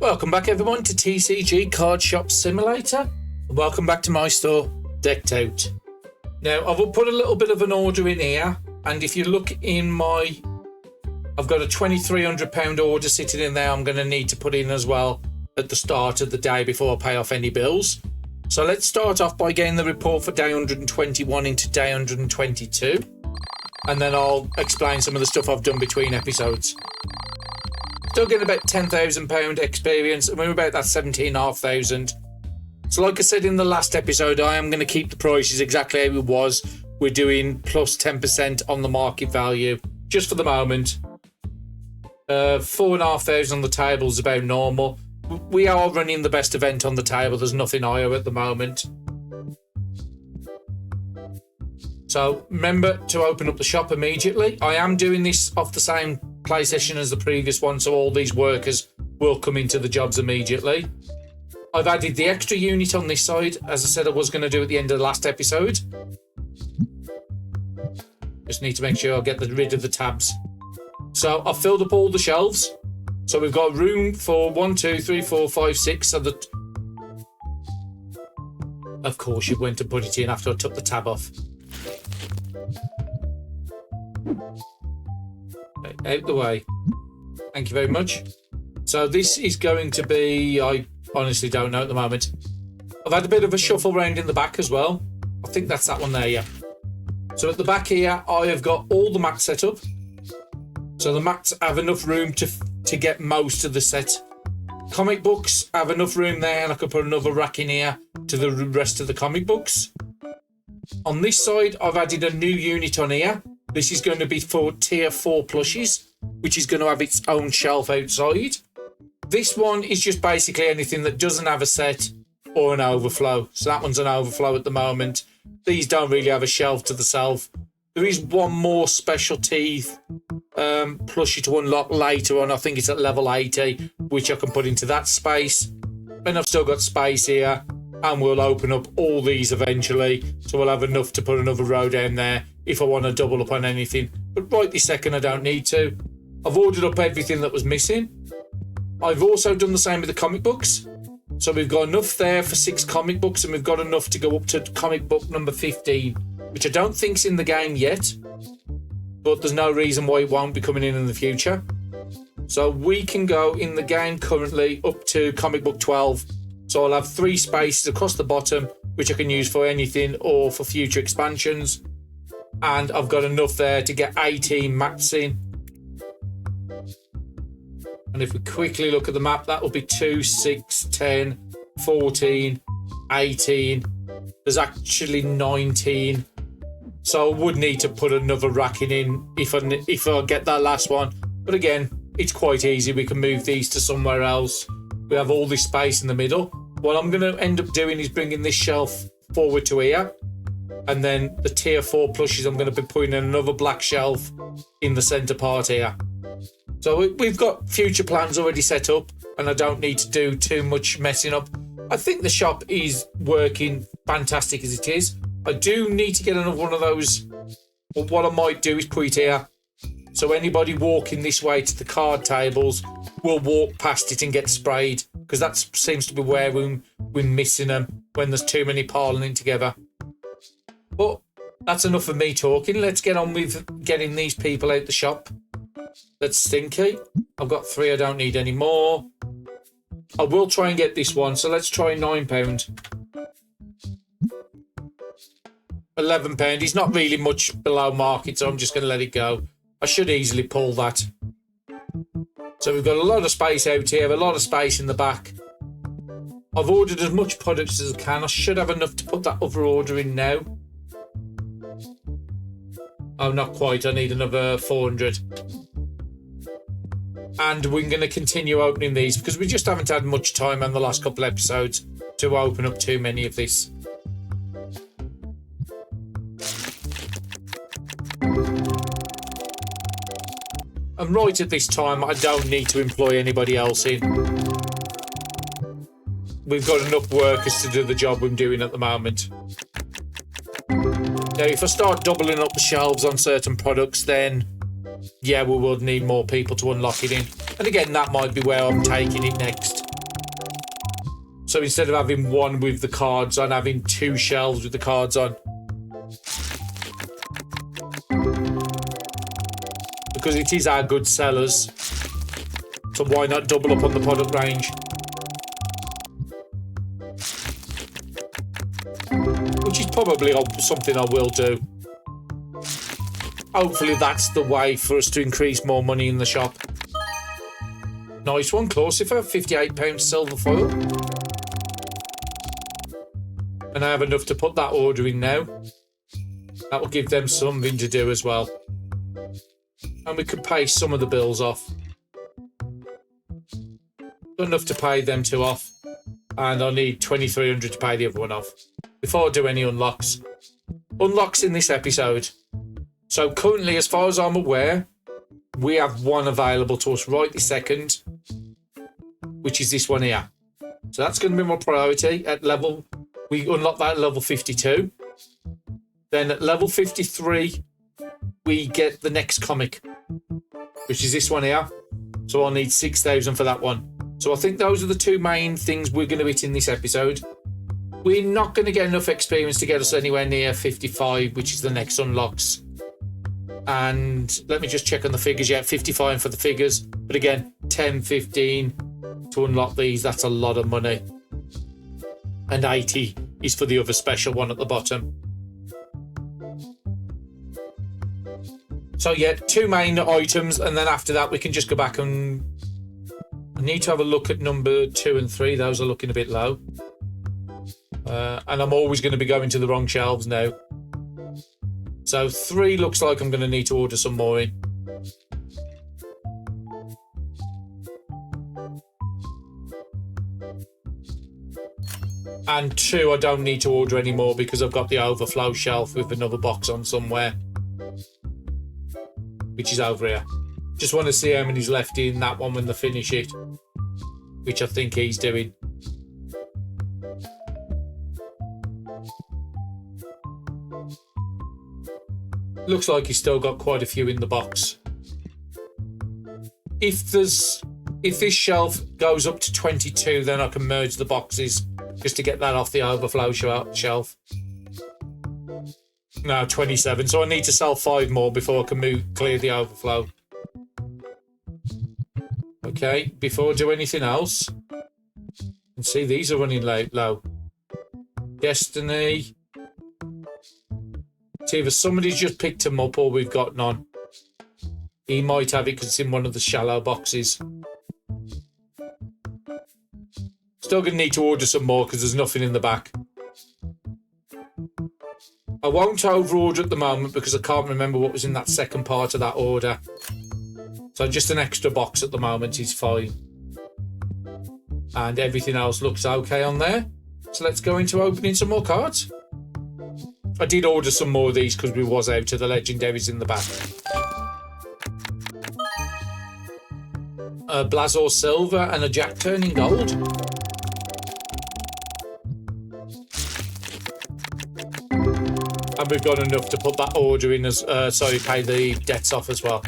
Welcome back everyone to TCG Card Shop Simulator. Welcome back to my store, Decked Out. Now I've put a little bit of an order in here, and if you look in my... I've got a £2,300 order sitting in there I'm going to need to put in as well at the start of the day before I pay off any bills. So let's start off by getting the report for day 121 into day 122. And then I'll explain some of the stuff I've done between episodes. Still getting about £10,000 experience, and we're about that 17,500. So like I said in the last episode, I am going to keep the prices exactly how it was. We're doing plus 10% on the market value, just for the moment. 4,500 on the table is about normal. We are running the best event on the table. There's nothing higher at the moment. So remember to open up the shop immediately. I am doing this off the same play session as the previous one, so all these workers will come into the jobs immediately. I've added the extra unit on this side, as I said I was going to do at the end of the last episode. Just need to make sure I get rid of the tabs. So I've filled up all the shelves. So we've got room for 1, 2, 3, 4, 5, 6. So that, of course, you went to put it in after I took the tab off. Okay, out the way. Thank you very much. So this is going to be, I honestly don't know at the moment. I've had a bit of a shuffle around in the back as well. I think that's that one there, yeah. So at the back here, I have got all the mats set up. So the mats have enough room to get most of the set. Comic books have enough room there, and I could put another rack in here to the rest of the comic books. On this side, I've added a new unit on here. This is going to be for tier 4 plushies, which is going to have its own shelf outside. This one is just basically anything that doesn't have a set or an overflow. So that one's an overflow at the moment. These don't really have a shelf to the self. There is one more special teeth plushie to unlock later on. I think it's at level 80, which I can put into that space. And I've still got space here. And we'll open up all these eventually. So we'll have enough to put another row down there if I want to double up on anything. But right this second, I don't need to. I've ordered up everything that was missing. I've also done the same with the comic books. So we've got enough there for 6 comic books, and we've got enough to go up to comic book number 15, which I don't think's in the game yet. But there's no reason why it won't be coming in the future. So we can go in the game currently up to comic book 12. So I'll have 3 spaces across the bottom, which I can use for anything or for future expansions. And I've got enough there to get 18 mats in. And if we quickly look at the map, that will be 2, 6, 10, 14, 18. There's actually 19. So I would need to put another racking in if I get that last one. But again, it's quite easy. We can move these to somewhere else. We have all this space in the middle. What I'm going to end up doing is bringing this shelf forward to here. And then the tier 4 plushies, I'm going to be putting in another black shelf in the centre part here. So we've got future plans already set up, and I don't need to do too much messing up. I think the shop is working fantastic as it is. I do need to get another one of those. But what I might do is put it here. So anybody walking this way to the card tables will walk past it and get sprayed, because that seems to be where we're missing them when there's too many piling in together. But that's enough of me talking. Let's get on with getting these people out the shop. That's stinky. I've got 3. I don't need any more. I will try and get this one. So let's try £9. £11. He's not really much below market, so I'm just going to let it go. I should easily pull that. So we've got a lot of space out here, a lot of space in the back. I've ordered as much products as I can. I should have enough to put that other order in now. Oh, not quite. I need another 400. And we're going to continue opening these because we just haven't had much time on the last couple of episodes to open up too many of this. And right at this time, I don't need to employ anybody else in. We've got enough workers to do the job we're doing at the moment. Now, if I start doubling up the shelves on certain products, then yeah, we will need more people to unlock it in. And again, that might be where I'm taking it next. So instead of having one with the cards on, having 2 shelves with the cards on. Because it is our good sellers. So why not double up on the product range? Which is probably something I will do. Hopefully that's the way for us to increase more money in the shop. Nice one, Clausifer, £58 silver foil. And I have enough to put that order in now. That will give them something to do as well. And we could pay some of the bills off. Not enough to pay them 2 off. And I need 2,300 to pay the other one off. Before I do any unlocks. Unlocks in this episode. So currently, as far as I'm aware, we have one available to us right this second, which is this one here. So that's going to be my priority at level. We unlock that at level 52. Then at level 53, we get the next comic, which is this one here. So I'll need 6,000 for that one. So I think those are the 2 main things we're going to hit in this episode. We're not going to get enough experience to get us anywhere near 55, which is the next unlocks. And let me just check on the figures. Yeah, 55 for the figures. But again, 10, 15 to unlock these. That's a lot of money. And 80 is for the other special one at the bottom. So yeah, 2 main items. And then after that, we can just go back and... I need to have a look at number 2 and 3. Those are looking a bit low. And I'm always going to be going to the wrong shelves now. So 3 looks like I'm going to need to order some more in. And 2 I don't need to order anymore because I've got the overflow shelf with another box on somewhere. Which is over here. Just want to see how many's left in that one when they finish it. Which I think he's doing. Looks like he's still got quite a few in the box. If this shelf goes up to 22, then I can merge the boxes just to get that off the overflow shelf. No, 27. So I need to sell 5 more before I can clear the overflow. Okay, before I do anything else. And see, these are running low. Destiny. It's either somebody's just picked them up or we've got none. He might have it because it's in one of the shallow boxes. Still going to need to order some more because there's nothing in the back. I won't over-order at the moment because I can't remember what was in that second part of that order. So just an extra box at the moment is fine. And everything else looks okay on there. So let's go into opening some more cards. I did order some more of these because we was out of the legendaries in the back. A Blazor Silver and a Jack Turning Gold. And we've got enough to put that order in as, pay the debts off as well.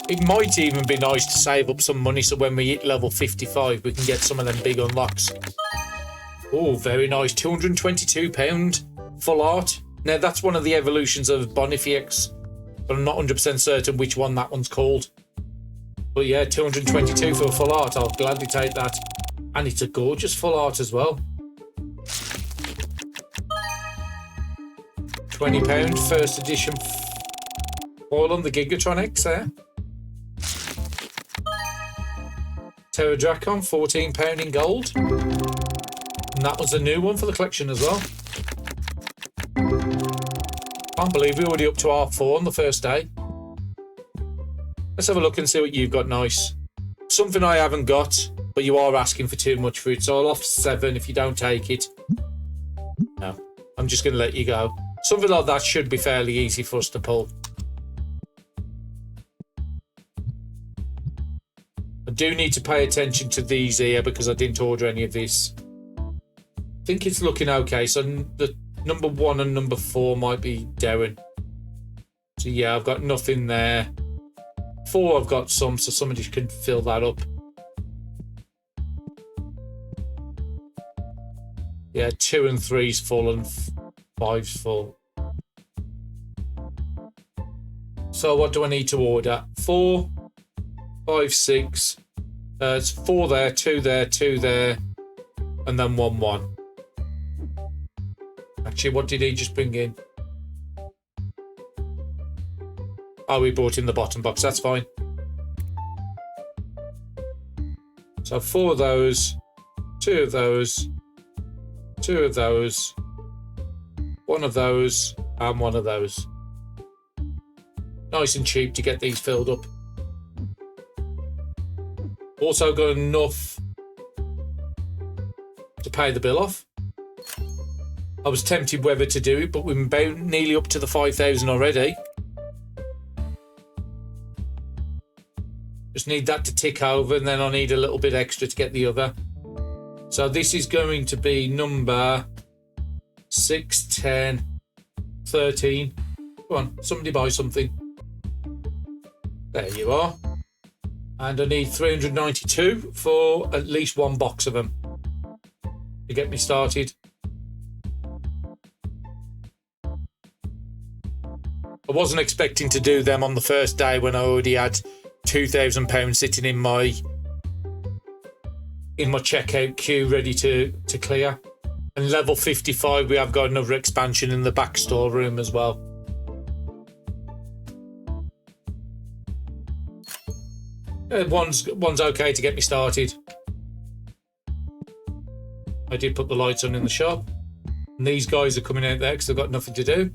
It might even be nice to save up some money so when we hit level 55 we can get some of them big unlocks. Oh, very nice. £222 full art. Now that's one of the evolutions of Bonifax, but I'm not 100% certain which one that one's called. But yeah, 222 for a full art. I'll gladly take that. And it's a gorgeous full art as well. £20 first edition foil on the Gigatron X there. Terra Dracon, £14 in gold. And that was a new one for the collection as well. Can't believe we're already up to R4 on the first day. Let's have a look and see what you've got nice. Something I haven't got, but you are asking for too much for it, so I'll offer 7 if you don't take it. No, I'm just going to let you go. Something like that should be fairly easy for us to pull. I do need to pay attention to these here because I didn't order any of this. I think it's looking okay. So the number 1 and number 4 might be Darren. So yeah, I've got nothing there. 4, I've got some, so somebody can fill that up. Yeah, 2 and 3's full and 5's full. So what do I need to order? 4, 5, 6. It's 4 there, 2 there, 2 there, and then 1, 1. Actually, what did he just bring in? Oh, we brought in the bottom box. That's fine. So 4 of those, 2 of those, 2 of those, 1 of those, and 1 of those. Nice and cheap to get these filled up. Also got enough to pay the bill off. I was tempted whether to do it, but we're about nearly up to the 5,000 already. Just need that to tick over, and then I need a little bit extra to get the other. So this is going to be number 6, 10, 13. Come on, somebody buy something. There you are. And I need 392 for at least 1 box of them to get me started. I wasn't expecting to do them on the first day when I already had £2,000 sitting in my checkout queue ready to clear. And level 55, we have got another expansion in the back storeroom as well. One's okay to get me started. I did put the lights on in the shop, and these guys are coming out there because they've got nothing to do.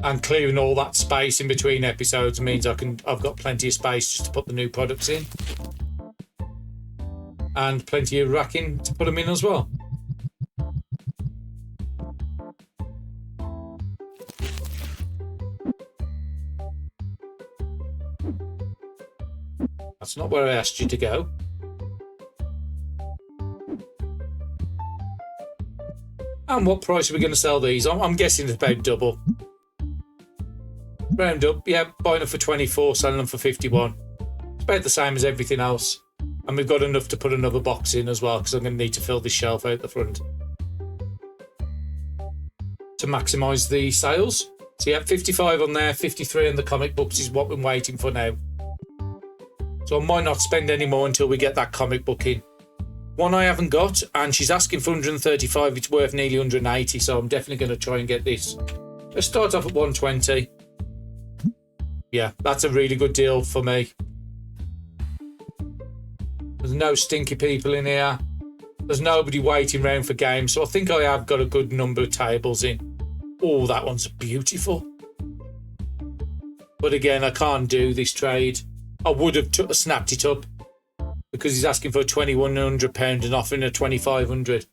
And clearing all that space in between episodes means I've got plenty of space just to put the new products in, and plenty of racking to put them in as well. That's not where I asked you to go. And what price are we going to sell these? I'm guessing it's about double. Round up, yeah, buying them for 24, selling them for 51. It's about the same as everything else. And we've got enough to put another box in as well, because I'm going to need to fill this shelf out the front to maximise the sales. So yeah, 55 on there, 53 on the comic books is what I'm waiting for now. So I might not spend any more until we get that comic book in. One I haven't got, and she's asking for 135. It's worth nearly 180, so I'm definitely going to try and get this. Let's start off at 120. Yeah, that's a really good deal for me. There's no stinky people in here. There's nobody waiting around for games, so I think I have got a good number of tables in. Oh, that one's beautiful. But again, I can't do this trade. I would have snapped it up because he's asking for a £2,100 and offering a £2,500.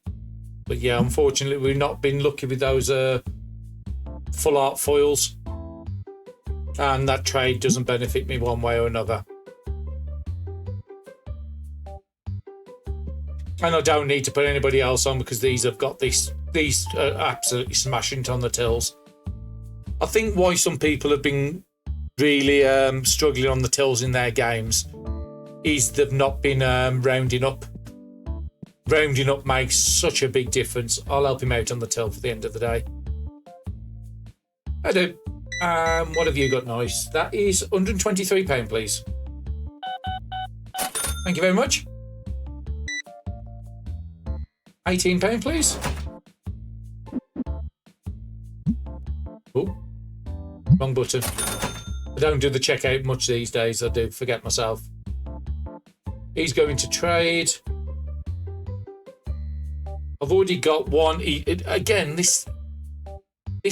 But yeah, unfortunately, we've not been lucky with those full art foils. And that trade doesn't benefit me one way or another. And I don't need to put anybody else on because these have got this. These are absolutely smashing it on the tills. I think why some people have been really struggling on the tills in their games is they've not been rounding up. Rounding up makes such a big difference. I'll help him out on the till for the end of the day. I do. What have you got nice? That is £123, please. Thank you very much. £18, please. Oh, wrong button. I don't do the checkout much these days. I do forget myself. He's going to trade. I've already got one. Again, this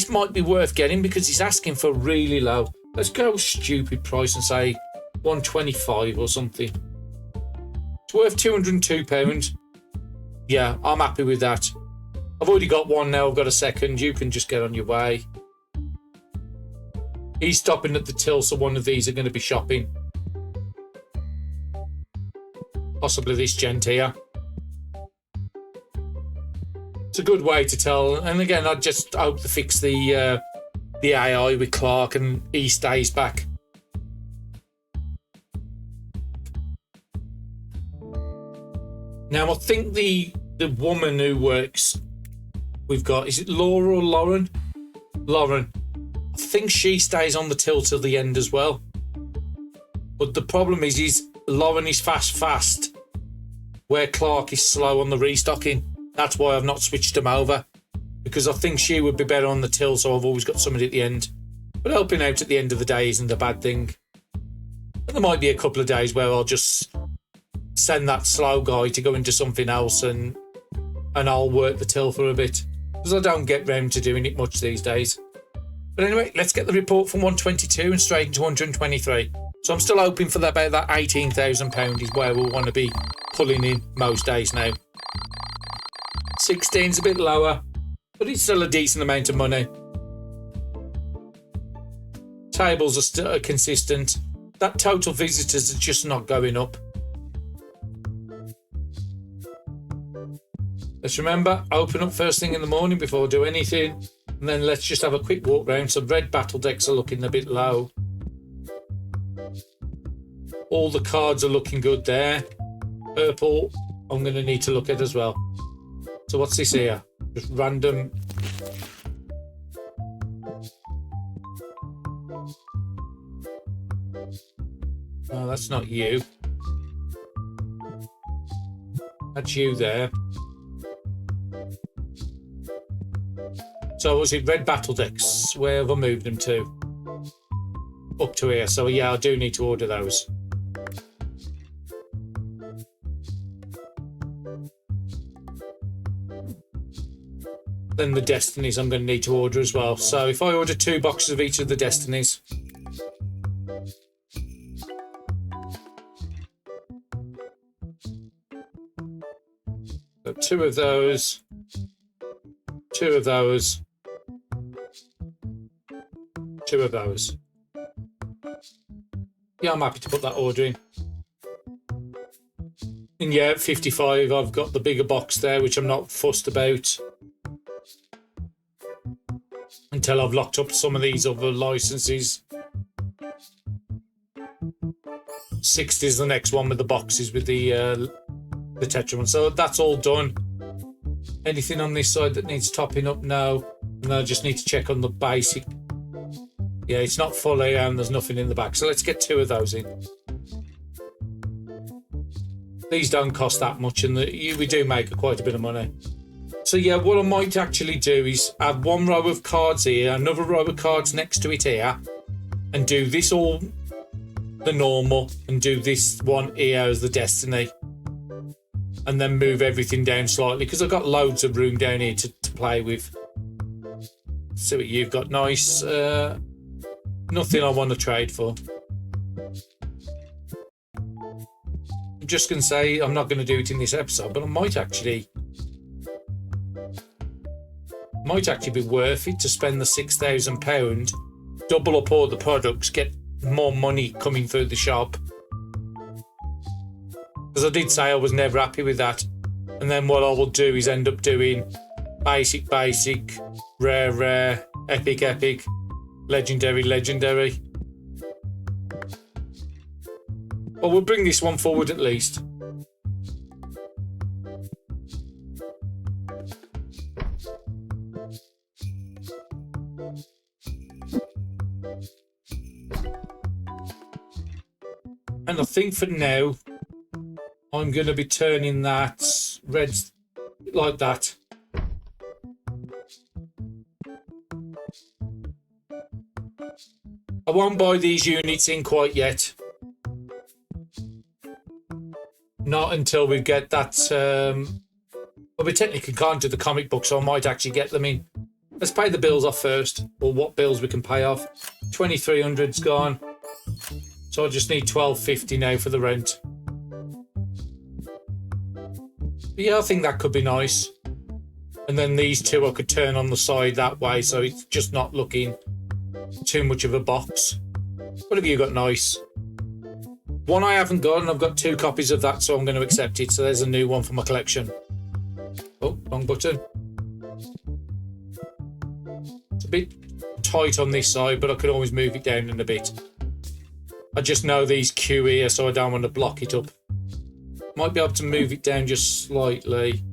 might be worth getting because he's asking for really low. Let's go stupid price and say 125 or something. It's worth £202. Yeah, I'm happy with that. I've already got one now. I've got a second. You can just get on your way. He's stopping at the till, so one of these are going to be shopping. Possibly this gent here. It's a good way to tell. And again, I just hope to fix the the AI with Clark and he stays back. Now I think the woman who works we've got, is it Laura or Lauren? Lauren. I think she stays on the till till the end as well. But the problem is Lauren is fast, where Clark is slow on the restocking. That's why I've not switched them over, because I think she would be better on the till, so I've always got somebody at the end. But helping out at the end of the day isn't a bad thing. And there might be a couple of days where I'll just send that slow guy to go into something else and I'll work the till for a bit, because I don't get round to doing it much these days. But anyway, let's get the report from 122 and straight into 123. So I'm still hoping for about that £18,000 is where we'll want to be pulling in most days now. 16's a bit lower, but it's still a decent amount of money. Tables are still consistent. That total visitors are just not going up. Let's remember, open up first thing in the morning before I do anything. And then let's just have a quick walk round. So red battle decks are looking a bit low. All the cards are looking good there. Purple, I'm going to need to look at as well. So what's this here? Just random. Oh, that's not you. That's you there. So was it red battle decks? Where have I moved them to? Up to here. So yeah, I do need to order those. Then the Destinies I'm going to need to order as well. So if I order 2 boxes of each of the Destinies. So 2 of those. 2 of those. 2 of those. Yeah, I'm happy to put that order in. And yeah, at 55, I've got the bigger box there, which I'm not fussed about until I've locked up some of these other licenses. 60 is the next one with the boxes with the Tetra one. So that's all done. Anything on this side that needs topping up? No. And I just need to check on the basic. Yeah, it's not fully and there's nothing in the back. So let's get 2 of those in. These don't cost that much and we do make quite a bit of money. So yeah, what I might actually do is have 1 row of cards here, another row of cards next to it here, and do this all the normal and do this one here as the Destiny. And then move everything down slightly because I've got loads of room down here to play with. See what you've got. Nice. Nothing I want to trade for. I'm just going to say I'm not going to do it in this episode, but I might actually be worth it to spend the £6,000, double up all the products, get more money coming through the shop. Because I did say I was never happy with that. And then what I will do is end up doing basic, rare, epic, legendary. But we'll bring this one forward at least. And I think for now, I'm going to be turning that red like that. I won't buy these units in quite yet. Not until we get that... well, we technically can't do the comic book, so I might actually get them in. Let's pay the bills off first, or what bills we can pay off. 2,300's gone. So I just need 1,250 now for the rent. But yeah, I think that could be nice. And then these 2 I could turn on the side that way, so it's just not looking too much of a box. What have you got nice? One I haven't got, and I've got 2 copies of that, so I'm going to accept it. So there's a new one for my collection. Oh, wrong button. It's a bit tight on this side, but I could always move it down in a bit. I just know these queue here, so I don't want to block it up. Might be able to move it down just slightly.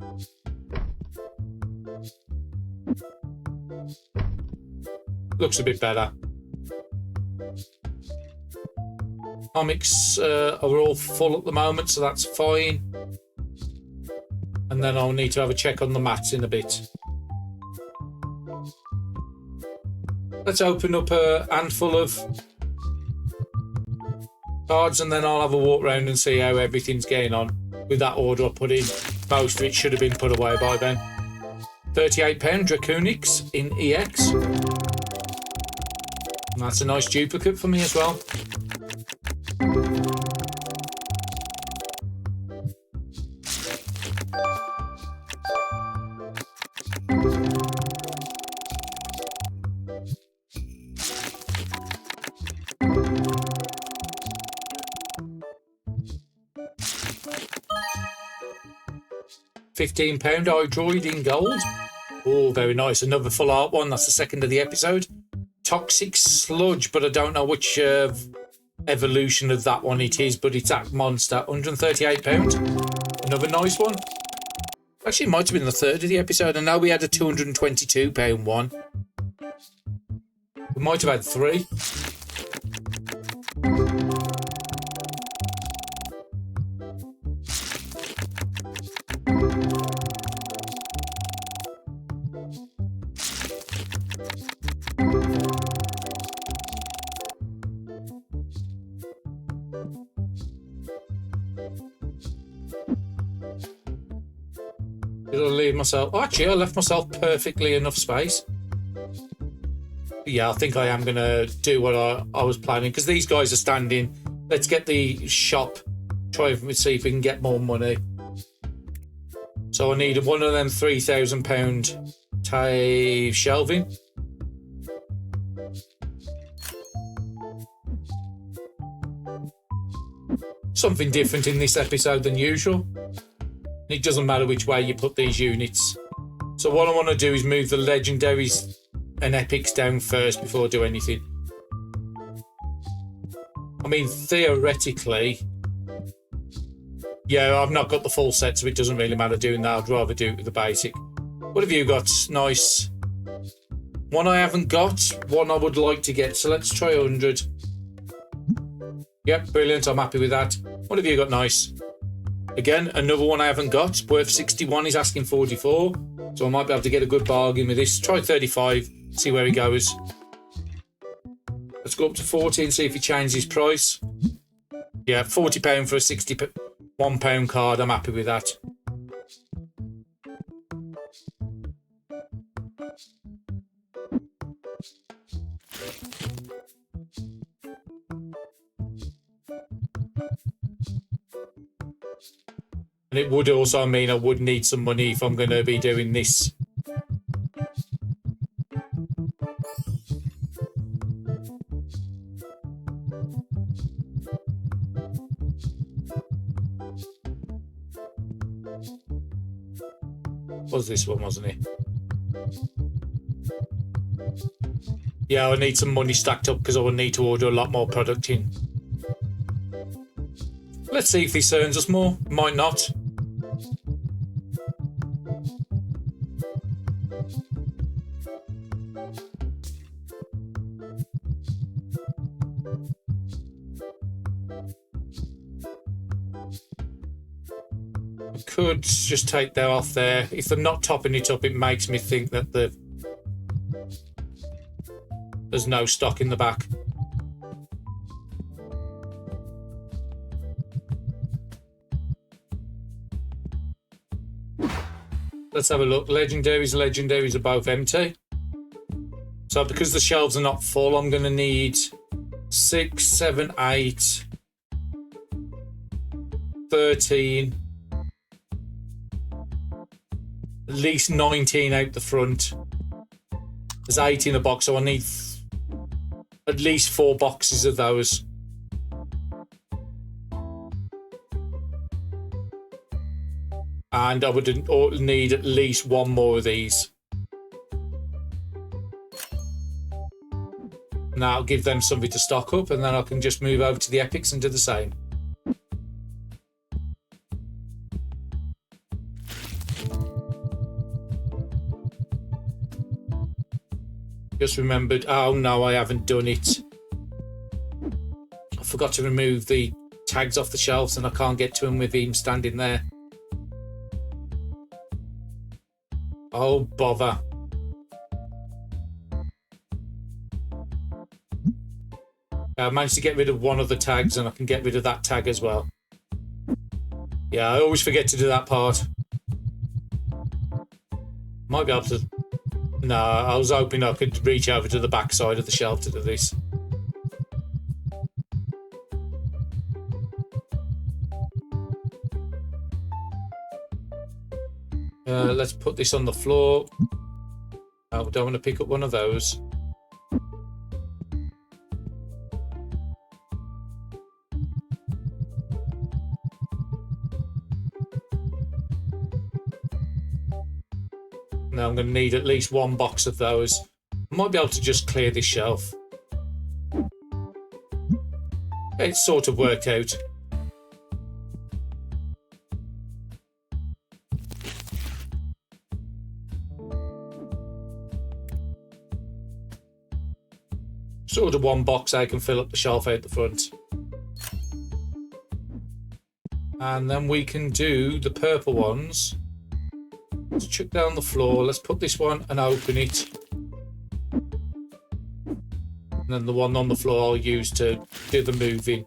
Looks a bit better. Comics are all full at the moment, so that's fine. And then I'll need to have a check on the mats in a bit. Let's open up a handful of cards and then I'll have a walk around and see how everything's getting on with that order I put in. Most of it should have been put away by then. £38 Draconics in EX. And that's a nice duplicate for me as well. £15 Hydroid in gold. Oh, very nice. Another full art one. That's the second of the episode. Toxic Sludge, but I don't know which evolution of that one it is, but it's that monster. £138. Another nice one. Actually, it might have been the third of the episode. I know we had a £222 one. We might have had three. Did I leave myself? Oh, actually, I left myself perfectly enough space. Yeah, I think I am going to do what I was planning, because these guys are standing. Let's get the shop, try and see if we can get more money. So I need one of them £3,000 TAVE shelving. Something different in this episode than usual. It doesn't matter which way you put these units. So what I want to do is move the legendaries and epics down first before I do anything. I mean, theoretically, yeah, I've not got the full set, so it doesn't really matter doing that. I'd rather do it with the basic. What have you got? Nice. One I haven't got, one I would like to get, so let's try 100. Yep, brilliant, I'm happy with that. What have you got? Nice. Again, another one I haven't got, worth 61, he's asking 44, so I might be able to get a good bargain with this. Try 35, see where he goes. Let's go up to 40 and see if he changes his price. Yeah, £40 for a £61 card, I'm happy with that. And it would also mean I would need some money if I'm going to be doing this. Was this one, wasn't it? Yeah, I need some money stacked up because I will need to order a lot more product in. Let's see if this earns us more. Might not. Could just take that off there. If they're not topping it up, it makes me think that there's no stock in the back. Let's have a look. Legendaries are both empty. So because the shelves are not full, I'm going to need 6, 7, 8, 13... at least 19 out the front. There's 8 in a box, so I need at least 4 boxes of those. And I would need at least 1 more of these. And that'll give them something to stock up, and then I can just move over to the epics and do the same. Just remembered, oh no, I haven't done it. I forgot to remove the tags off the shelves and I can't get to him with him standing there. Oh, bother. I managed to get rid of one of the tags and I can get rid of that tag as well. Yeah, I always forget to do that part. Might be able to... No, I was hoping I could reach over to the back side of the shelf to do this. Let's put this on the floor. I don't want to pick up one of those. Now I'm going to need at least one box of those. I might be able to just clear this shelf. It's sort of worked out. Sort of one box I can fill up the shelf out the front. And then we can do the purple ones. Let's chuck down the floor. Let's put this one and open it. And then the one on the floor I'll use to do the moving.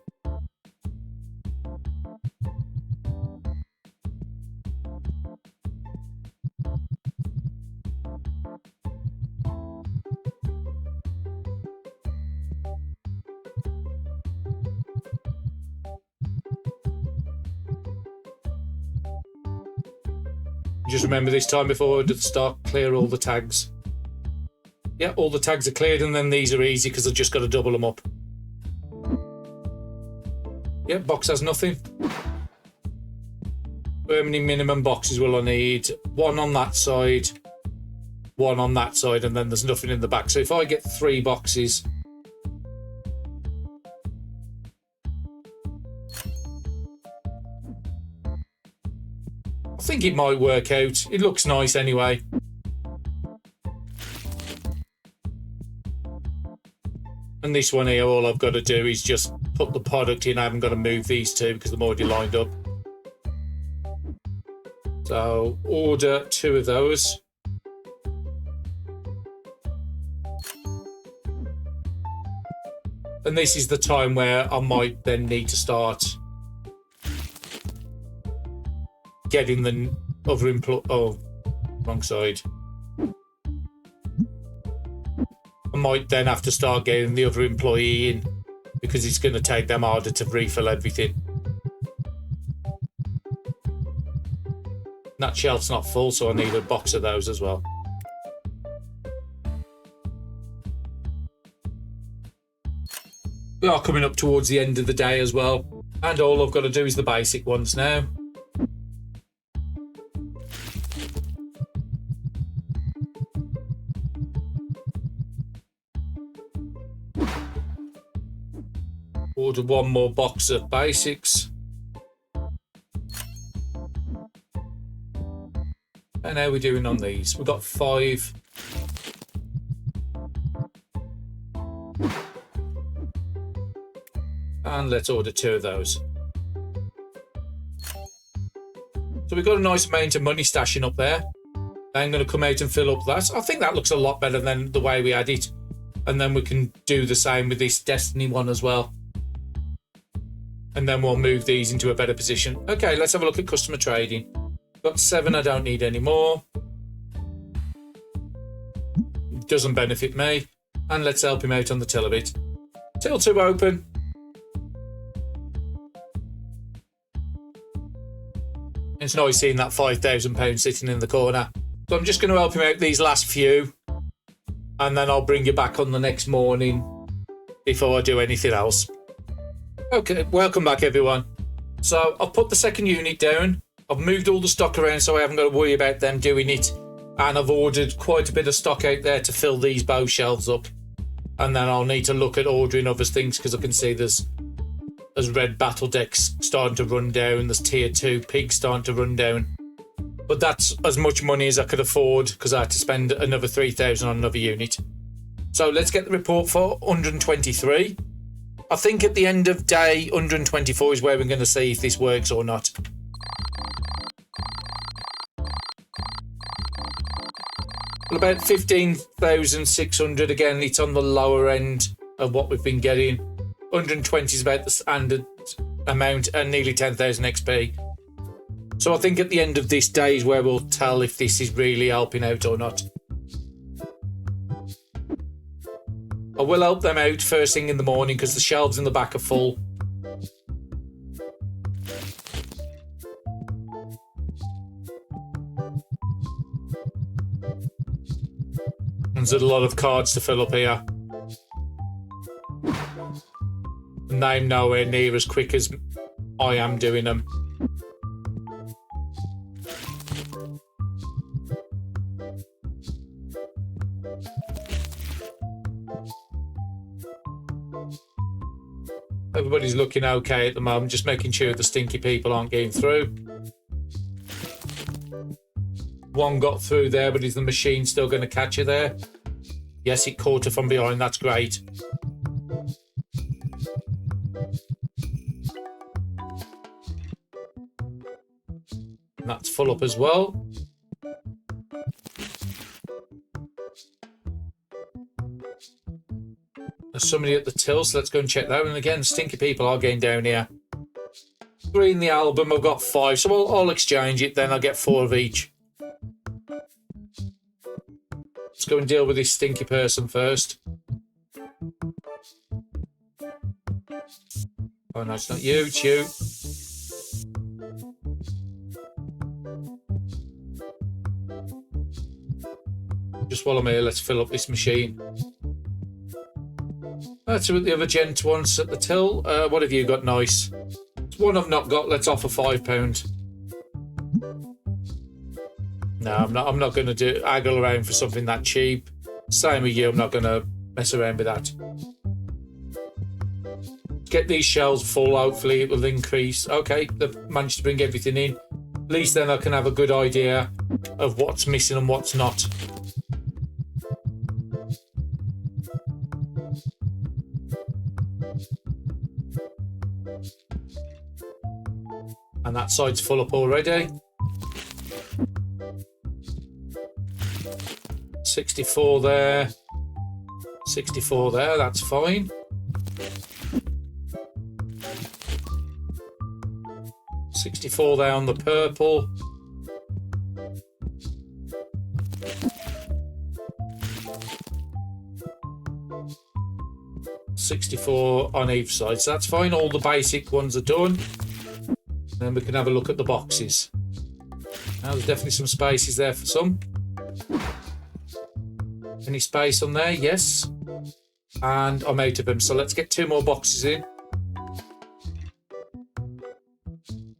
Just remember this time before I do the stock, clear all the tags. Yeah, all the tags are cleared, and then these are easy because I've just got to double them up. Yeah, box has nothing. How many minimum boxes will I need? One on that side, one on that side, and then there's nothing in the back. So if I get 3 boxes... I think it might work out. It looks nice anyway. And this one here, all I've got to do is just put the product in. I haven't got to move these two because they're already lined up. So order 2 of those. And this is the time where I might then need to start getting the other oh, wrong side. I might then have to start getting the other employee in because it's going to take them harder to refill everything. That shelf's not full, so I need a box of those as well. We are coming up towards the end of the day as well, and all I've got to do is the basic ones now. Order 1 more box of basics. And how are we doing on these? We've got 5. And let's order 2 of those. So we've got a nice amount of money stashing up there. I'm going to come out and fill up that. I think that looks a lot better than the way we had it. And then we can do the same with this Destiny one as well. And then we'll move these into a better position. Okay, let's have a look at customer trading. Got 7, I don't need any more. Doesn't benefit me. And let's help him out on the till a bit. Till 2 open. It's nice seeing that £5,000 sitting in the corner. So I'm just going to help him out these last few. And then I'll bring you back on the next morning before I do anything else. Okay, welcome back everyone. So I've put the second unit down. I've moved all the stock around so I haven't got to worry about them doing it. And I've ordered quite a bit of stock out there to fill these bow shelves up. And then I'll need to look at ordering other things because I can see there's red battle decks starting to run down. There's tier 2 pigs starting to run down. But that's as much money as I could afford because I had to spend another 3,000 on another unit. So let's get the report for 123. I think at the end of day 124 is where we're going to see if this works or not. Well, about 15,600 again. It's on the lower end of what we've been getting. 120 is about the standard amount and nearly 10,000 XP. So I think at the end of this day is where we'll tell if this is really helping out or not. I will help them out first thing in the morning because the shelves in the back are full. There's a lot of cards to fill up here. And I'm nowhere near as quick as I am doing them. Everybody's looking okay at the moment, just making sure the stinky people aren't getting through. One got through there, but is the machine still going to catch her there? Yes, it caught her from behind. That's great. And that's full up as well. There's somebody at the till, so let's go and check that. And again, stinky people are getting down here. 3 in the album, I've got 5, so I'll exchange it, then I'll get 4 of each. Let's go and deal with this stinky person first. Oh no, it's not you, it's you. Just while I'm here, let's fill up this machine. Let's see what the other gent wants at the till. What have you got nice? It's one I've not got. Let's offer £5. No, I'm not going to haggle around for something that cheap. Same with you. I'm not going to mess around with that. Get these shelves full. Hopefully it will increase. Okay, they've managed to bring everything in. At least then I can have a good idea of what's missing and what's not. And that side's full up already. 64 there. 64 there, that's fine. 64 there on the purple. $64 on each side, so that's fine. All the basic ones are done. Then we can have a look at the boxes. Now there's definitely some spaces there for some. Any space on there? Yes. And I'm out of them, so let's get 2 more boxes in.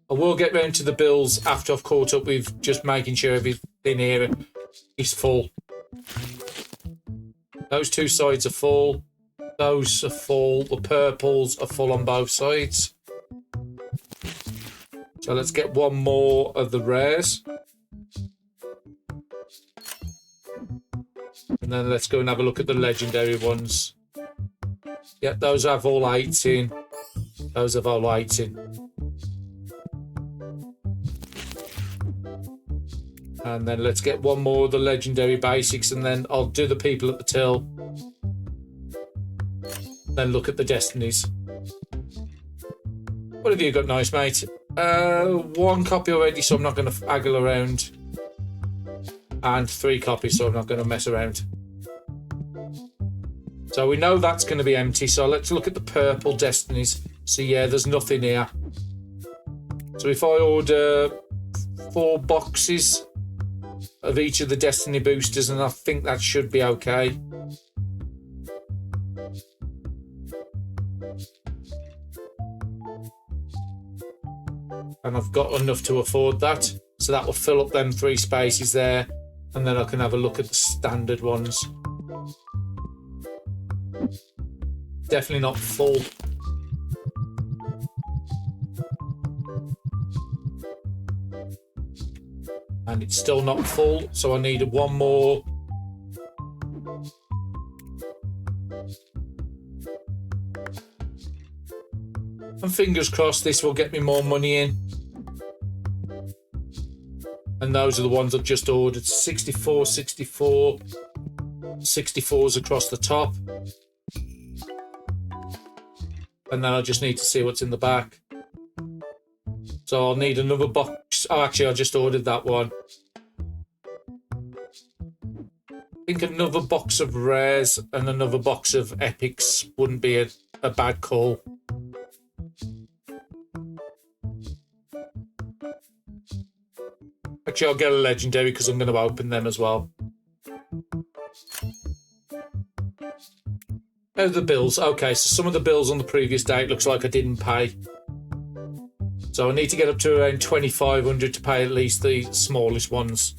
I will get round to the bills after I've caught up with just making sure everything here is full. Those 2 sides are full. Those are full. The purples are full on both sides. So let's get 1 more of the rares. And then let's go and have a look at the legendary ones. Yep, those have all 8s in. Those have all 8s in. And then let's get 1 more of the legendary basics, and then I'll do the people at the till. Then look at the destinies. What have you got nice, mate? 1 copy already, so I'm not going to haggle around. And 3 copies, so I'm not going to mess around. So we know that's going to be empty, so let's look at the purple destinies. So yeah, there's nothing here. So if I order 4 boxes of each of the destiny boosters, and I think that should be okay. And I've got enough to afford that, so that will fill up them 3 spaces there, and then I can have a look at the standard ones. Definitely not full. And it's still not full, so I need one more. And fingers crossed this will get me more money in. And those are the ones I've just ordered. 64, 64, 64s across the top. And then I just need to see what's in the back. So I'll need another box. Oh, actually, I just ordered that one. I think another box of rares and another box of epics wouldn't be a bad call. Actually, I'll get a legendary because I'm going to open them as well. Oh, the bills. Okay, so some of the bills on the previous date looks like I didn't pay. So I need to get up to around 2,500 to pay at least the smallest ones.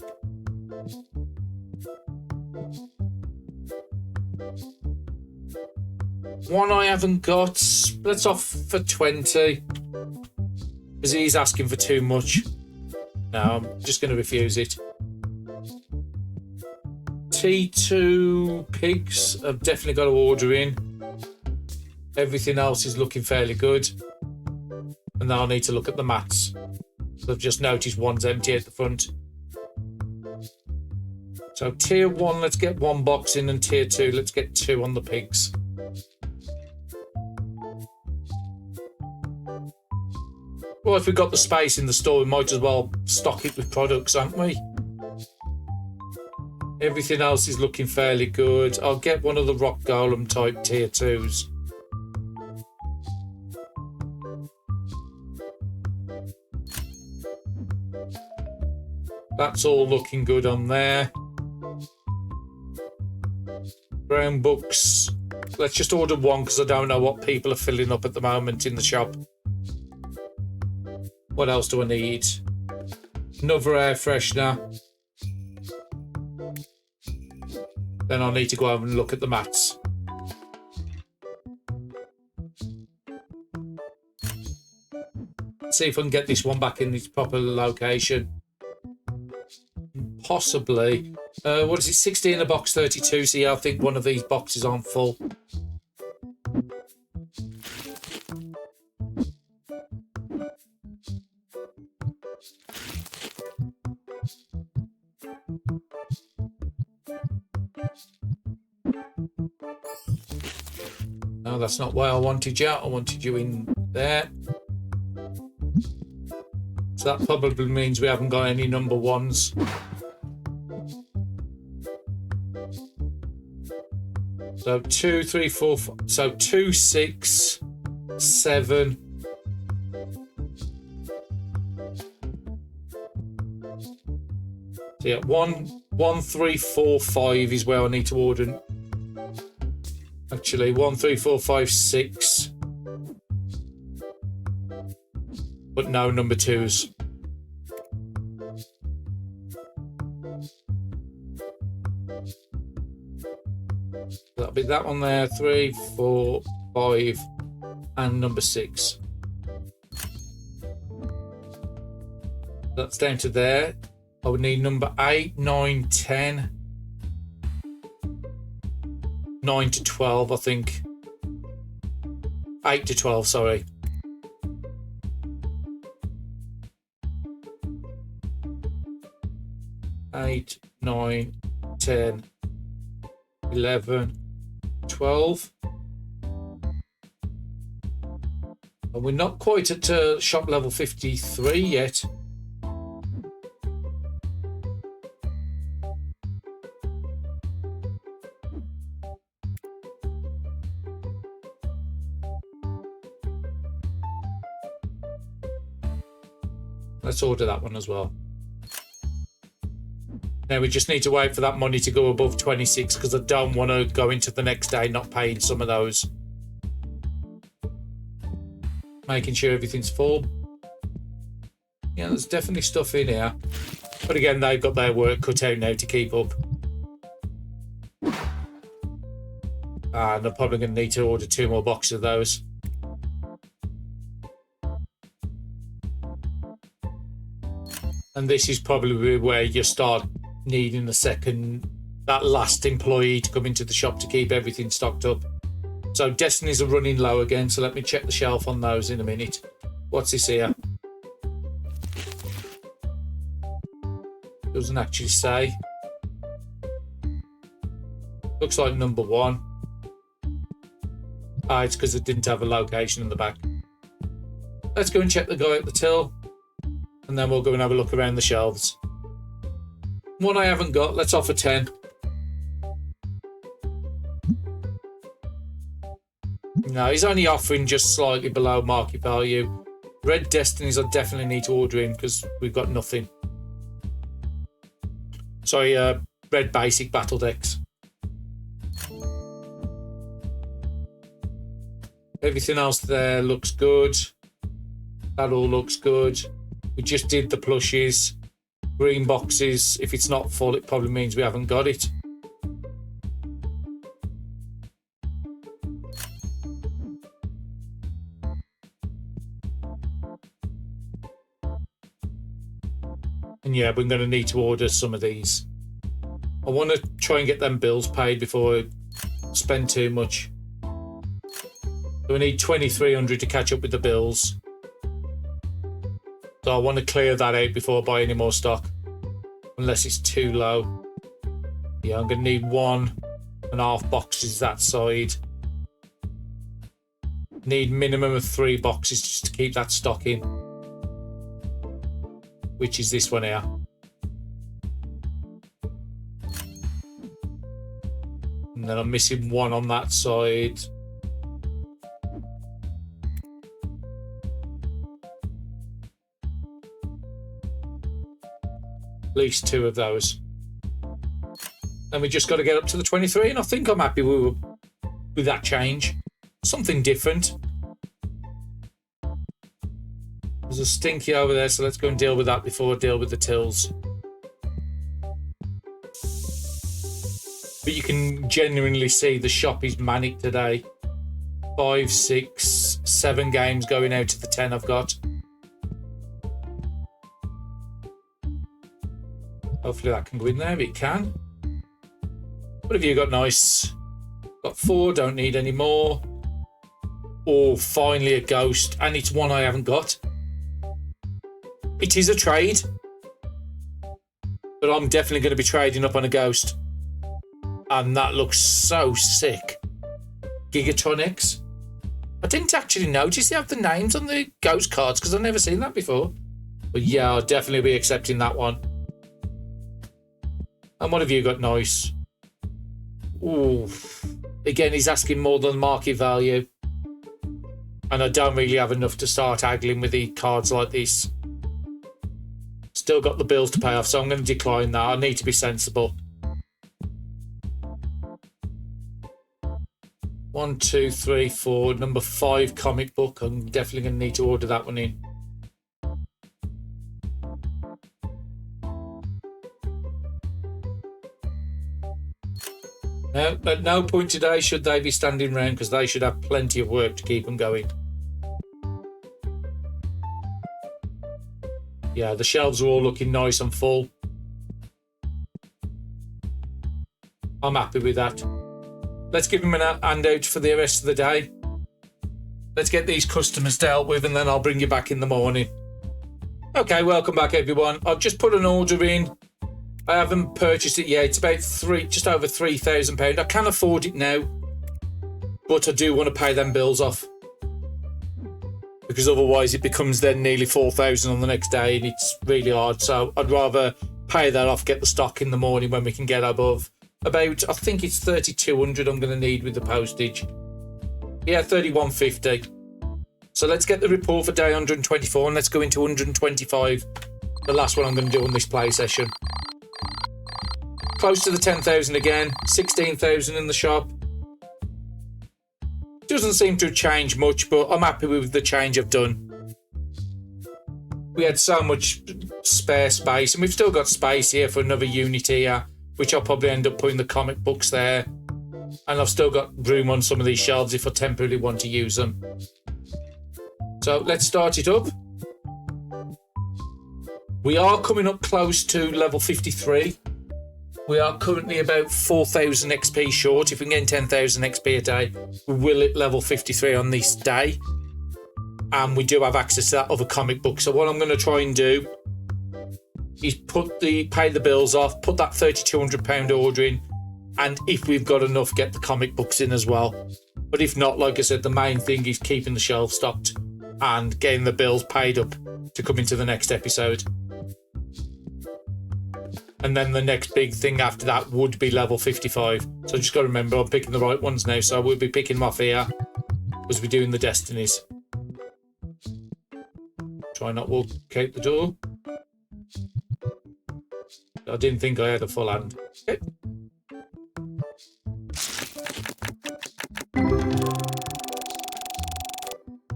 One I haven't got. Let's off for 20. Because he's asking for too much. No, I'm just going to refuse it. T2 pigs. I've definitely got to order in. Everything else is looking fairly good. And now I need to look at the mats. So I've just noticed one's empty at the front. So tier 1, let's get 1 box in, and tier 2, let's get 2 on the pigs. Well, if we've got the space in the store, we might as well stock it with products, haven't we? Everything else is looking fairly good. I'll get one of the rock golem type tier 2s. That's all looking good on there. Brown books. Let's just order 1 because I don't know what people are filling up at the moment in the shop. What else do I need? Another air freshener. Then I'll need to go over and look at the mats. See if I can get this one back in its proper location. Possibly. What is it? 60 in a box, 32. So yeah, I think one of these boxes aren't full. No, that's not why I wanted you. I wanted you in there. So that probably means we haven't got any number 1s. So 2, 3, 4, 5. So 2, 6, 7. So yeah, 1, 3, 4, 5 is where I need to order. Actually, 1, 3, 4, 5, 6. But no number 2s. That'll be that one there. 3, 4, 5, and number 6. That's down to there. I would need number 8, 9, 10. 9 to 12, I think. 8 to 12, sorry. Eight, 9, 10, 11, 12. And we're not quite at shop level 53 yet. Let's order that one as well. Now we just need to wait for that money to go above 26 because I don't want to go into the next day not paying some of those. Making sure everything's full. Yeah, there's definitely stuff in here. But again, they've got their work cut out now to keep up. And I'm probably going to need to order 2 more boxes of those. And this is probably where you start needing that last employee to come into the shop to keep everything stocked up. So Destinies are running low again, so let me check the shelf on those in a minute. What's this here? Doesn't actually say. Looks like number 1. Ah, it's because it didn't have a location in the back. Let's go and check the guy at the till, and then we'll go and have a look around the shelves. One I haven't got, let's offer 10. No, he's only offering just slightly below market value. Red Destinies I definitely need to order in because we've got nothing. Sorry, red basic battle decks. Everything else there looks good. That all looks good. We just did the plushies. Green boxes. If it's not full, it probably means we haven't got it. And yeah, we're going to need to order some of these. I want to try and get them bills paid before I spend too much. So we need 2,300 to catch up with the bills. So I want to clear that out before I buy any more stock. Unless it's too low. Yeah, I'm going to need 1.5 boxes that side. Need minimum of 3 boxes just to keep that stock in. Which is this one here. And then I'm missing 1 on that side. At least 2 of those. And we just got to get up to the 23, and I think I'm happy with that change. Something different. There's a stinky over there, so let's go and deal with that before I deal with the tills. But you can genuinely see the shop is manic today. 5, 6, 7 games going out of the 10 I've got. Hopefully that can go in there. It can. What have you got? Nice. Got 4. Don't need any more. Oh, finally a ghost. And it's one I haven't got. It is a trade. But I'm definitely going to be trading up on a ghost. And that looks so sick. Gigatonics. I didn't actually notice they have the names on the ghost cards because I've never seen that before. But yeah, I'll definitely be accepting that one. And what have you got? Nice. Ooh. Again, he's asking more than market value. And I don't really have enough to start haggling with the cards like this. Still got the bills to pay off, so I'm going to decline that. I need to be sensible. 1, 2, 3, 4. Number 5 comic book. I'm definitely going to need to order that one in. Now, at no point today should they be standing around because they should have plenty of work to keep them going. Yeah, the shelves are all looking nice and full. I'm happy with that. Let's give them a handout for the rest of the day. Let's get these customers dealt with and then I'll bring you back in the morning. Okay, welcome back everyone. I've just put an order in. I haven't purchased it yet. It's about just over £3,000. I can afford it now, but I do want to pay them bills off because otherwise it becomes then nearly 4,000 on the next day and it's really hard. So I'd rather pay that off, get the stock in the morning when we can get above about, I think it's 3,200 I'm going to need with the postage. Yeah, 3,150. So let's get the report for day 124 and let's go into 125. The last one I'm going to do on this play session. Close to the 10,000 again, 16,000 in the shop. Doesn't seem to have changed much, but I'm happy with the change I've done. We had so much spare space, and we've still got space here for another unit here, which I'll probably end up putting the comic books there. And I've still got room on some of these shelves if I temporarily want to use them. So let's start it up. We are coming up close to level 53. We are currently about 4,000 XP short. If we can get 10,000 XP a day, we will hit level 53 on this day. And we do have access to that other comic book. So what I'm going to try and do is pay the bills off, put that £3,200 order in, and if we've got enough, get the comic books in as well. But if not, like I said, the main thing is keeping the shelf stocked and getting the bills paid up to come into the next episode. And then the next big thing after that would be level 55. So I just got to remember I'm picking the right ones now. So we'll be picking them off here as we're doing the destinies. Try not walk out the door. I didn't think I had a full hand. Okay.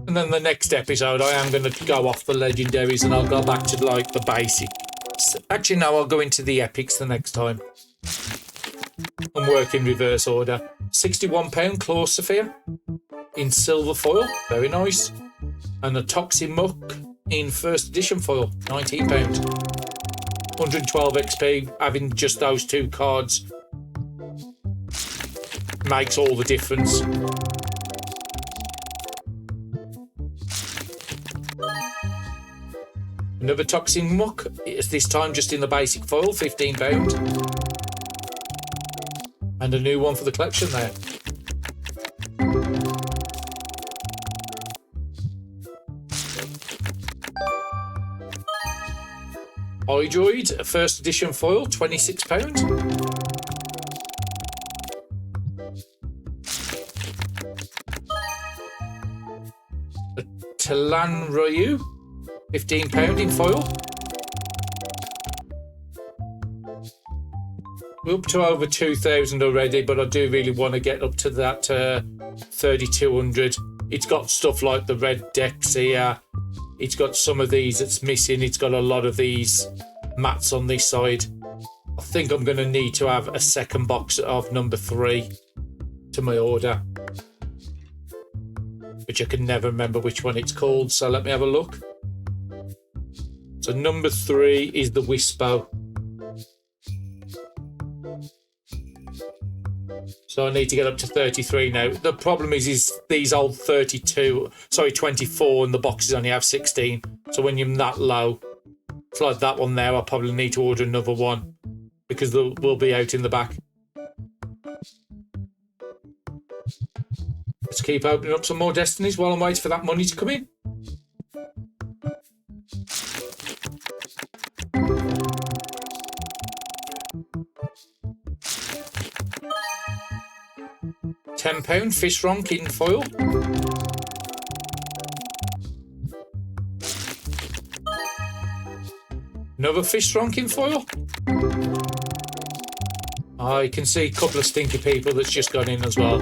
And then the next episode I am going to go off the legendaries and I'll go back to like the basic. Actually, no, I'll go into the epics the next time. And work in reverse order. £61 Claw Sophia in silver foil. Very nice. And a Toxic Muck in first edition foil. £19. 112 XP. Having just those two cards makes all the difference. Another Toxic Muck, it's this time just in the basic foil, £15. And a new one for the collection there. Hydroid, first edition foil, £26. A Talan Ryu, £15 in foil. We're up to over 2,000 already, but I do really want to get up to that 3,200. It's got stuff like the red decks here. It's got some of these that's missing. It's got a lot of these mats on this side. I think I'm going to need to have a second box of number 3 to my order, which I can never remember which one it's called. So let me have a look. So number 3 is the Wispo. So I need to get up to 33 now. The problem is these old 24 and the boxes only have 16. So when you're that low, it's like that one there, I'll probably need to order another one because they'll be out in the back. Let's keep opening up some more destinies while I'm waiting for that money to come in. £10 Fish Ronk in foil. Another Fish Ronk in foil. I can see a couple of stinky people that's just gone in as well.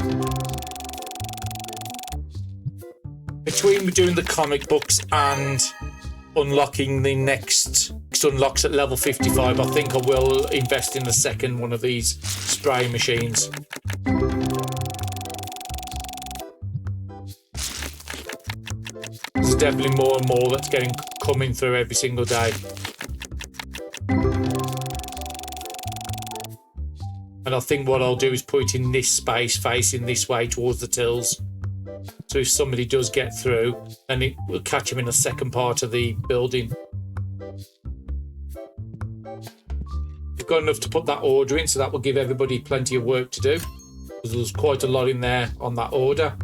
Between doing the comic books and unlocking the next unlocks at level 55, I think I will invest in the second one of these spray machines. There's definitely more and more that's coming through every single day. And I think what I'll do is put it in this space facing this way towards the tills. So if somebody does get through, then it will catch them in the second part of the building. We've got enough to put that order in, so that will give everybody plenty of work to do. Because there's quite a lot in there on that order.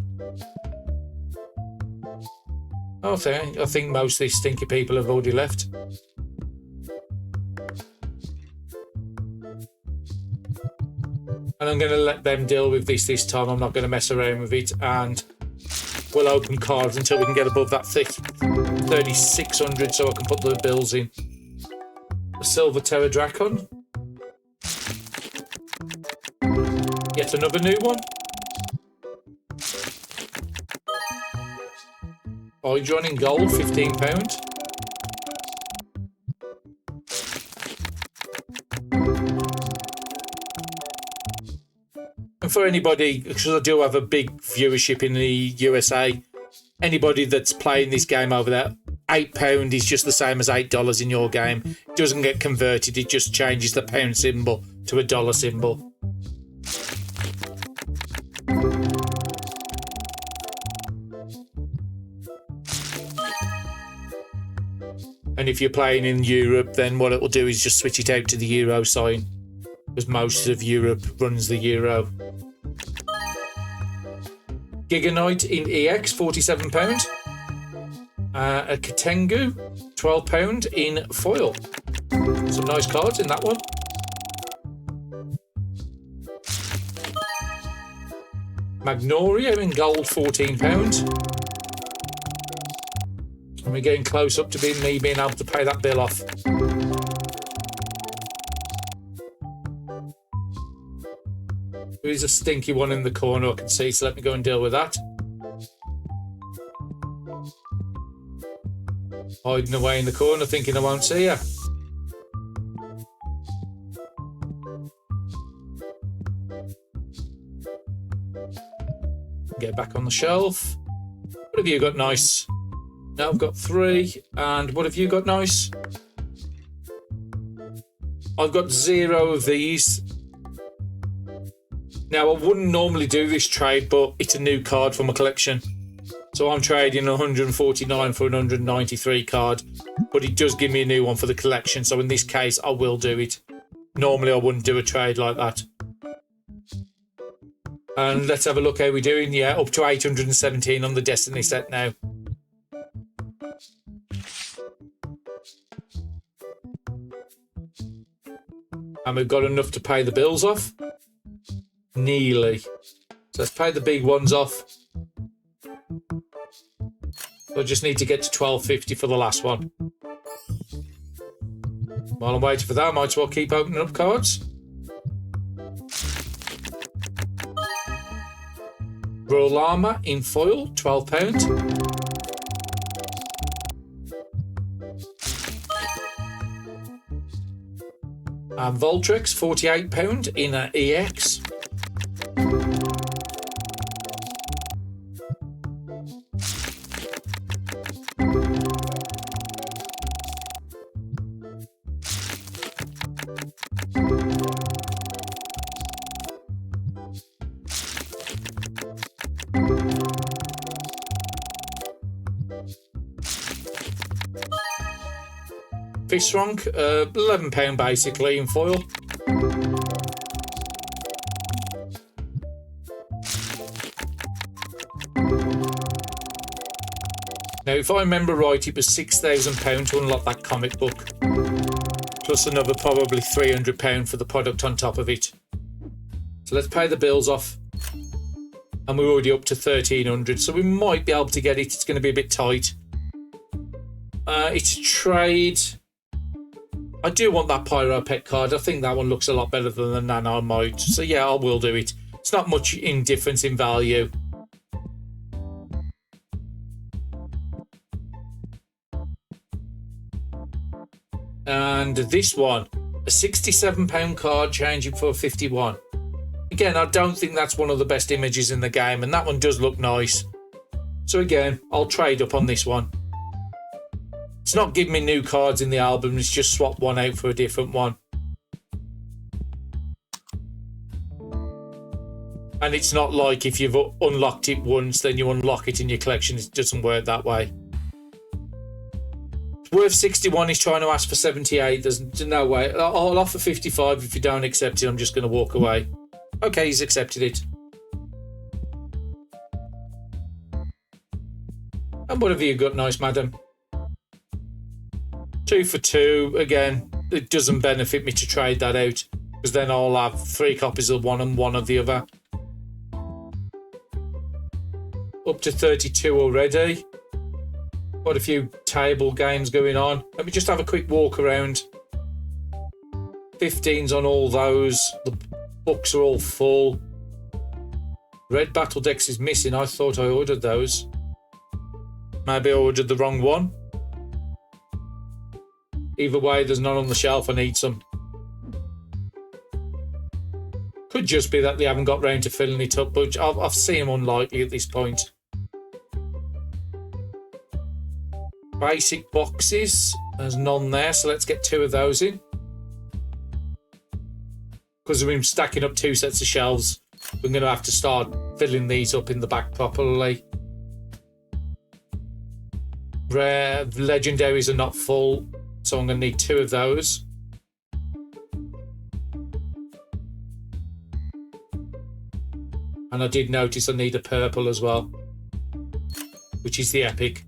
Okay, I think most of these stinky people have already left. And I'm going to let them deal with this time. I'm not going to mess around with it. And we'll open cards until we can get above that 3,600 so I can put the bills in. A Silver Terra Dracon. Yet another new one. Hydron in gold, £15. And for anybody, because I do have a big viewership in the USA, anybody that's playing this game over there, £8 is just the same as $8 in your game. It doesn't get converted, it just changes the pound symbol to a dollar symbol. And if you're playing in Europe, then what it will do is just switch it out to the euro sign, because most of Europe runs the euro. Giga Knight in EX, £47. A Katengu, £12 in foil. Some nice cards in that one. Magnoria in gold, £14. And we're getting close up to me being able to pay that bill off. There's a stinky one in the corner I can see, so let me go and deal with that. Hiding away in the corner, thinking I won't see you. Get back on the shelf. What have you got nice? Now I've got 3. And what have you got nice? I've got 0 of these. Now, I wouldn't normally do this trade, but it's a new card for my collection. So I'm trading 149 for an 193 card, but it does give me a new one for the collection. So in this case, I will do it. Normally, I wouldn't do a trade like that. And let's have a look how we're doing. Yeah, up to 817 on the Destiny set now. And we've got enough to pay the bills off. Nearly. So let's pay the big ones off. I just need to get to 1250 for the last one. While I'm waiting for that, I might as well keep opening up cards. Royal Armour in foil, £12. And Voltrex, £48 in an EX. Fish Strong, £11 basically in foil. Now, if I remember right, it was £6,000 to unlock that comic book, plus another probably £300 for the product on top of it. So let's pay the bills off, and we're already up to 1,300, so we might be able to get it. It's going to be a bit tight. It's a trade. I do want that Pyro Pet card. I think that one looks a lot better than the Nanomite. So yeah, I will do it. It's not much in difference in value. And this one, a £67 card changing for a 51. Again, I don't think that's one of the best images in the game, and that one does look nice. So again, I'll trade up on this one. It's not giving me new cards in the album, it's just swap one out for a different one. And it's not like if you've unlocked it once, then you unlock it in your collection. It doesn't work that way. It's worth 61, he's trying to ask for 78. There's no way. I'll offer 55. If you don't accept it, I'm just going to walk away. Okay, he's accepted it. And what have you got nice, madam? 2 for 2. Again, it doesn't benefit me to trade that out, because then I'll have 3 copies of one and 1 of the other. Up to 32 already. Quite a few table games going on. Let me just have a quick walk around. 15s on all those. The books are all full. Red Battle Decks is missing. I thought I ordered those. Maybe I ordered the wrong one. Either way, there's none on the shelf. I need some. Could just be that they haven't got round to filling it up, but I've seen them unlikely at this point. Basic boxes. There's none there, so let's get 2 of those in. Because we've been stacking up 2 sets of shelves, we're going to have to start filling these up in the back properly. Rare legendaries are not full, so I'm going to need 2 of those. And I did notice I need a purple as well, which is the epic.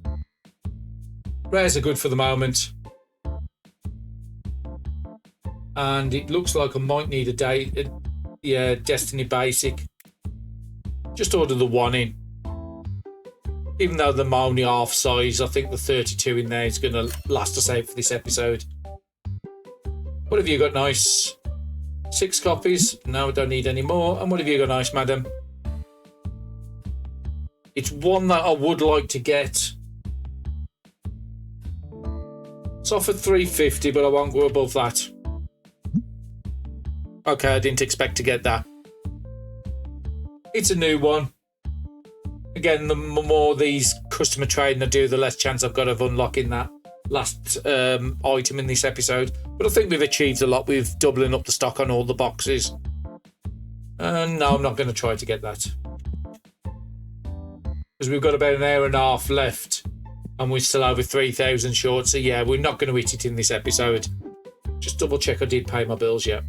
Rares are good for the moment. And it looks like I might need a Destiny Basic. Just order the 1 in. Even though they're only half size, I think the 32 in there is going to last us out for this episode. What have you got, nice? 6 copies. No, I don't need any more. And what have you got, nice, madam? It's one that I would like to get. It's offered $350, but I won't go above that. Okay, I didn't expect to get that. It's a new one. Again, the more these customer trading I do, the less chance I've got of unlocking that last item in this episode. But I think we've achieved a lot with doubling up the stock on all the boxes. No, I'm not going to try to get that. Because we've got about an hour and a half left. And we're still over 3,000 short. So yeah, we're not going to hit it in this episode. Just double check I did pay my bills yet.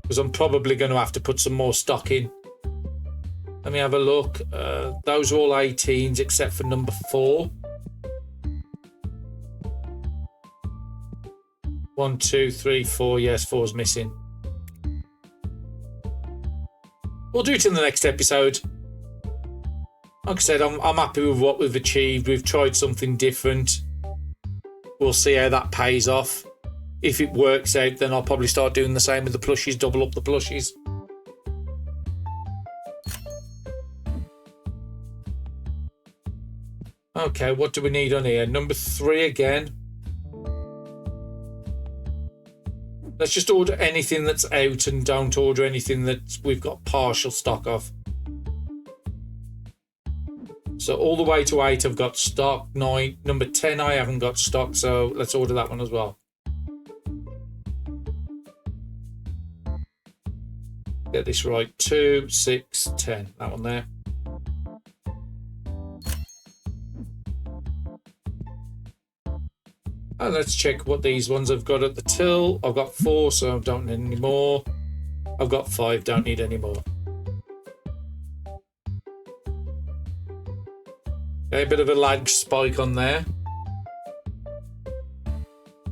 Because I'm probably going to have to put some more stock in. Let me have a look. Those are all 18s except for number 4. 1, 2, 3, 4. Yes, 4's missing. We'll do it in the next episode. Like I said, I'm happy with what we've achieved. We've tried something different. We'll see how that pays off. If it works out, then I'll probably start doing the same with the plushies, double up the plushies. Okay, what do we need on here? Number 3 again. Let's just order anything that's out and don't order anything that we've got partial stock of. So all the way to 8 I've got stock. 9, number 10 I haven't got stock, so let's order that one as well. Get this right. 2, 6, 10. That one there. And let's check what these ones I've got at the till. I've got 4, so I don't need any more. I've got 5, don't need any more. Okay, a bit of a lag spike on there.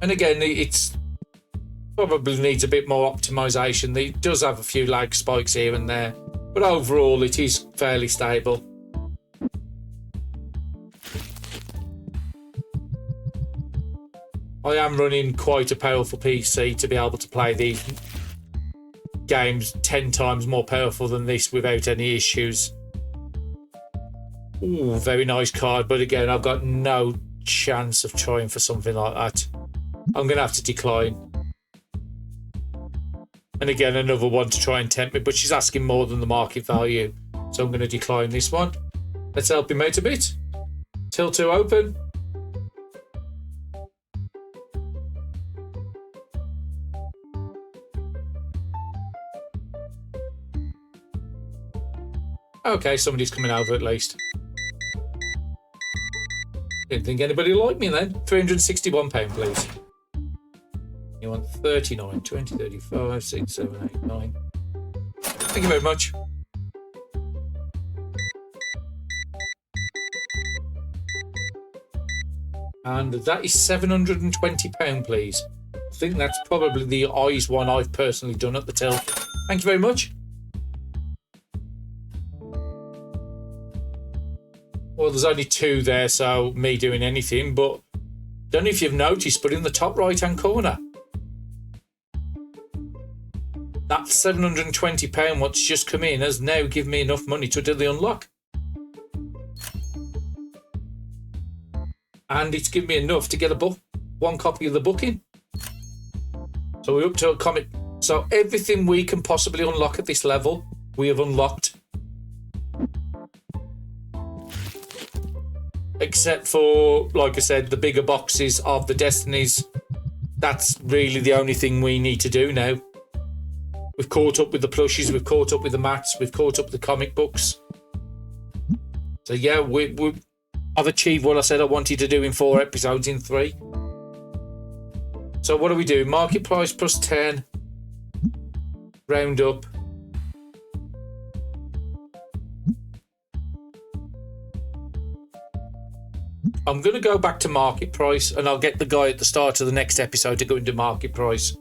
And again, it's probably needs a bit more optimization. It does have a few lag spikes here and there, but overall it is fairly stable. I am running quite a powerful PC to be able to play these games 10 times more powerful than this without any issues. Ooh, very nice card, but again, I've got no chance of trying for something like that. I'm going to have to decline. And again, another one to try and tempt me, but she's asking more than the market value. So I'm going to decline this one. Let's help him out a bit. Till 2 open. Okay, somebody's coming over at least. Didn't think anybody liked me then. £361, please. You want 39, 20, 35, 6, 7, 8, 9. Thank you very much. And that is £720, please. I think that's probably the eyes one I've personally done at the till. Thank you very much. Well, there's only 2 there, so me doing anything, but don't know if you've noticed, but in the top right-hand corner, that £720 what's just come in has now given me enough money to do the unlock. And it's given me enough to get a book, 1 copy of the book in. So we're up to a comic So everything we can possibly unlock at this level, we have unlocked. Except for, like I said, the bigger boxes of the Destinies. That's really the only thing we need to do now. We've caught up with the plushies, we've caught up with the mats, we've caught up with the comic books. So yeah, I've achieved what I said I wanted to do in 4 episodes in 3. So what do we do? Market price plus 10. Round up. I'm going to go back to market price, and I'll get the guy at the start of the next episode to go into market price.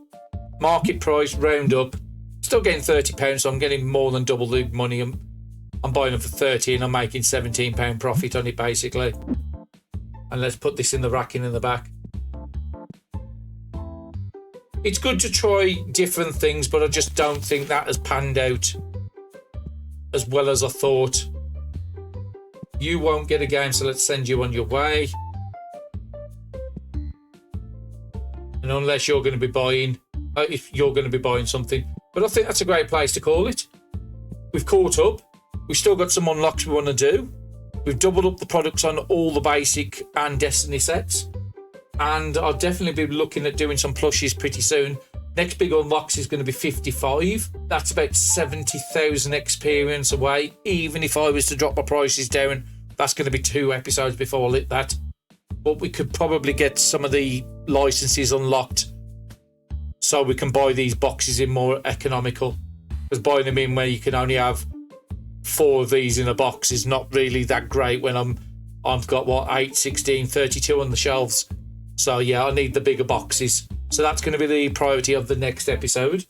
Market price, round up. Still getting £30, so I'm getting more than double the money. I'm buying them for 30 and I'm making £17 profit on it, basically. And let's put this in the racking in the back. It's good to try different things, but I just don't think that has panned out as well as I thought. You won't get a game, so let's send you on your way. And unless you're going to be buying, if you're going to be buying something. But I think that's a great place to call it. We've caught up. We've still got some unlocks we want to do. We've doubled up the products on all the basic and Destiny sets. And I'll definitely be looking at doing some plushies pretty soon. Next big unlocks is going to be 55. That's about 70,000 experience away. Even if I was to drop my prices down, that's going to be 2 episodes before I hit that. But we could probably get some of the licenses unlocked so we can buy these boxes in more economical. Because buying them in where you can only have 4 of these in a box is not really that great when I've got, what, 8, 16, 32 on the shelves. So yeah, I need the bigger boxes. So that's going to be the priority of the next episode.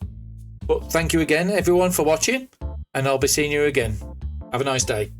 But thank you again, everyone, for watching. And I'll be seeing you again. Have a nice day.